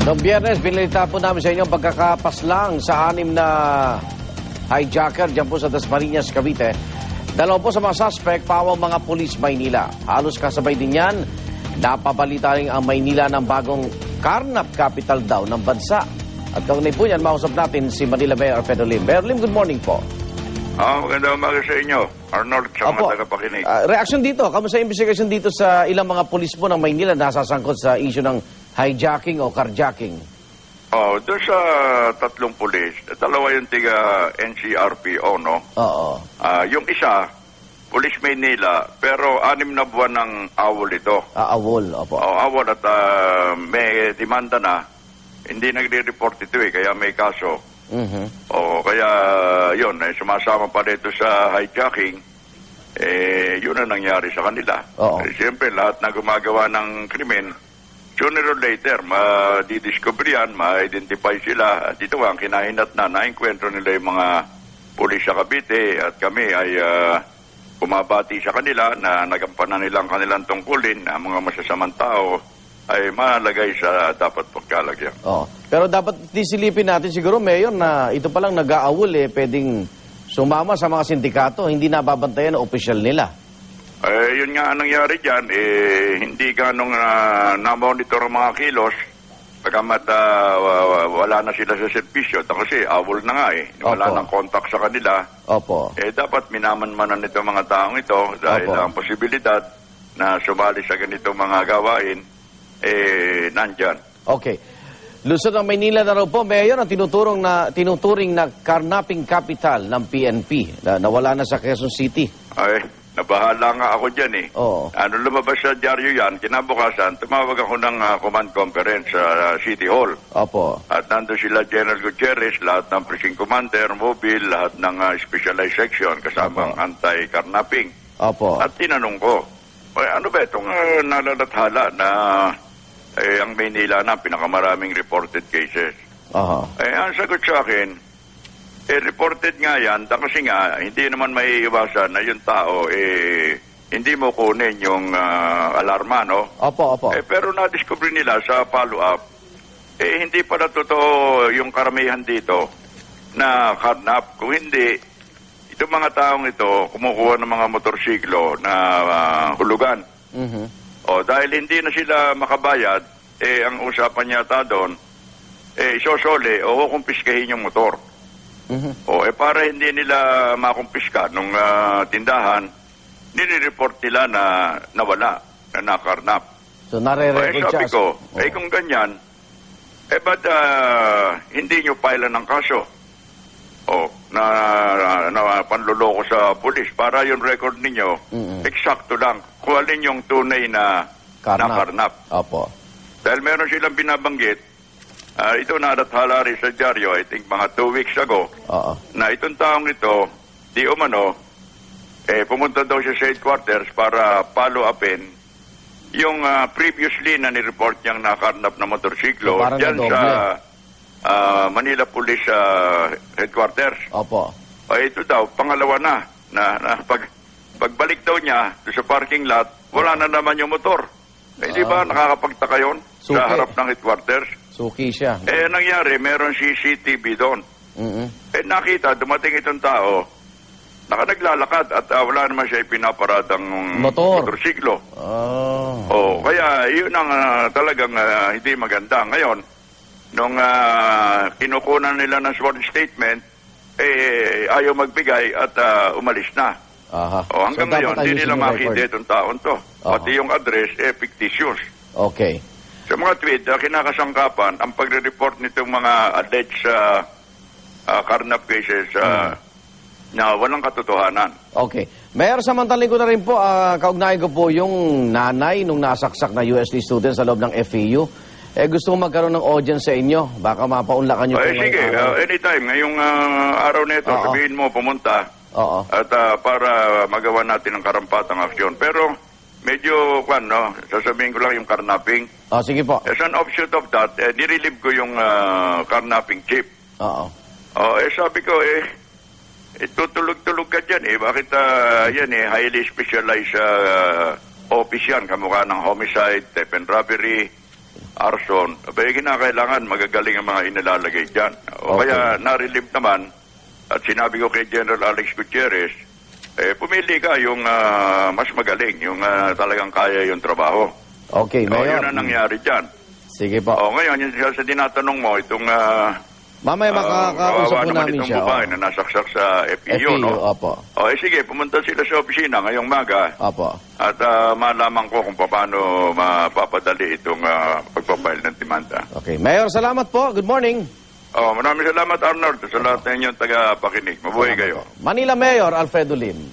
Noong Biyernes, binalita po namin sa inyo ang pagkakapaslang sa 6 na hijacker dyan po sa Dasmariñas, Cavite. Dalawa po sa mga suspect, pawang mga pulis Maynila. Halos kasabay din yan, napabalita rin ang Maynila ng bagong carnap capital daw ng bansa. At kaunay po yan, mausap natin si Manila Mayor Pedro Lim. Mayor Lim, good morning po. Magandang umaga sa inyo, Arnold, sa mga tagapakinig. Reaksyon dito, kamusta investigation dito sa ilang mga pulis po ng Maynila na nasasangkot sa issue ng hijacking o carjacking? Doon sa 3 pulis, dalawa yung tiga NCRPO, no? Oo. Yung isa, Pulis Maynila, pero 6 na buwan ng awol ito. Awol, opo. Awol at may demanda na, hindi nagre-report ito kaya may kaso. Kaya yun, sumasama pa dito sa hijacking, yun ang nangyari sa kanila. Siyempre, lahat na gumagawa ng krimen, sooner or later, ma-discover yan, ma-identify sila. At ito ang kinahinat na nainkwentro nila yung mga pulis sa Cavite at kami ay bumabati sa kanila na nagampanan nilang kanilang tungkulin na mga masasamang tao ay malagay sa dapat pagkalagyan. Pero dapat disilipin natin siguro, Mayor, na ito palang nag-aawol pwedeng sumama sa mga sindikato, hindi nababantayan ng opisyal nila. Yun nga ang nangyari dyan, hindi ganong na-monitor ang mga kilos, pagkamat wala na sila sa servisyo, kasi awol na nga wala nang contact sa kanila. Dapat minamanmanan nito mga taong ito dahil ang posibilidad na sumali sa ganitong mga gawain, nandyan. Okay. Luzon ng Maynila na raw po, Mayor, ang tinuturing na carnapping capital ng PNP na nawala na sa Quezon City. Nabahala nga ako dyan lumabas sa dyaryo yan, kinabukasan, tumawag ako ng command conference sa City Hall. At nandun sila General Gutierrez, lahat ng precinct commander, mobile, lahat ng specialized section, kasamang anti-carnapping. At tinanong ko, ano ba itong nalalathala na ang Maynila na pinakamaraming reported cases? Ang sagot sa akin, reported nga yan, kasi nga, hindi naman may iwasan na yung tao, hindi mo kunin yung alarma, no? Pero na-discover nila sa follow-up, hindi pala totoo yung karamihan dito na carnap. Kung hindi, itong mga taong ito, kumukuha ng mga motorsiklo na hulugan. Dahil hindi na sila makabayad, ang usapan yata doon, isosole o kukumpiskahin yung motor. Para hindi nila makumpiska nung tindahan, nire-report nila na nawala, na nakarnap. So, nare-record sabi ko, kung ganyan, ba't hindi nyo pila ng kaso? Na panluloko sa pulis para yung record ninyo, eksakto lang. Kung alin yung tunay na nakarnap. Dahil meron silang binabanggit, ito nadathala rin sa dyaryo, I think mga 2 weeks ago, na itong taong ito, di umano, pumunta daw siya sa headquarters para follow upin yung previously na nireport niyang nakarnap na motorsiklo dyan sa Manila Police Headquarters. Ito daw, pangalawa na pagbalik daw niya sa parking lot, wala na naman yung motor. Di ba nakakapagtaka yun sa harap ng headquarters? Suki siya. Nangyari, meron CCTV doon. Nakita, dumating itong tao, naglalakad at wala naman siya ipinaparadang motorsiklo. Kaya yun ang talagang hindi maganda. Ngayon, nung kinukunan nila ng sworn statement, ayaw magbigay at umalis na. Hanggang ngayon, hindi nila makita itong taon to. Pati yung address, fictitious. Sa mga tweet, kinakasangkapan ang pagre-report nitong mga alleged carnap cases na walang katotohanan. Mayor, samantaling ko na rin po, kaugnayan ko po yung nanay nung nasaksak na UST student sa loob ng FEU. Gusto ko magkaroon ng audience sa inyo. Baka mapaunlakan nyo po sige, anytime. Ngayong araw na ito, sabihin mo pumunta. At para magawa natin ang karampatang aksyon. Pero medyo, sasabihin ko lang yung carnapping. Sige po. As an offshoot of that, nirelieve ko yung carnapping chief. Sabi ko, tutulog-tulog ka dyan Bakit yan highly specialized office yan. Kamukha ng homicide, theft and robbery. arson, abay kinakailangan magagaling ang mga inalalagay dyan. O kaya na-relieve naman, at sinabi ko kay General Alex Gutierrez, pumili ka yung mas magaling, yung talagang kaya yung trabaho. Okay, Mayor. Yun ang nangyari dyan. Sige po. Ngayon, yung sa tinatanong mo, itong Mamaya makakausap po namin siya. Itong babae na nasaksak sa FEU, no? Opo. Sige, pumunta sila sa opisina ngayong maga. Opo. At malaman ko kung paano mapapadali itong pagpapail ng demanda. Okay. Mayor, salamat po. Good morning. Maraming salamat, Arnold, sa lahat ng inyong taga-pakinig. Mabuhay kayo. Manila Mayor Alfredo Lim.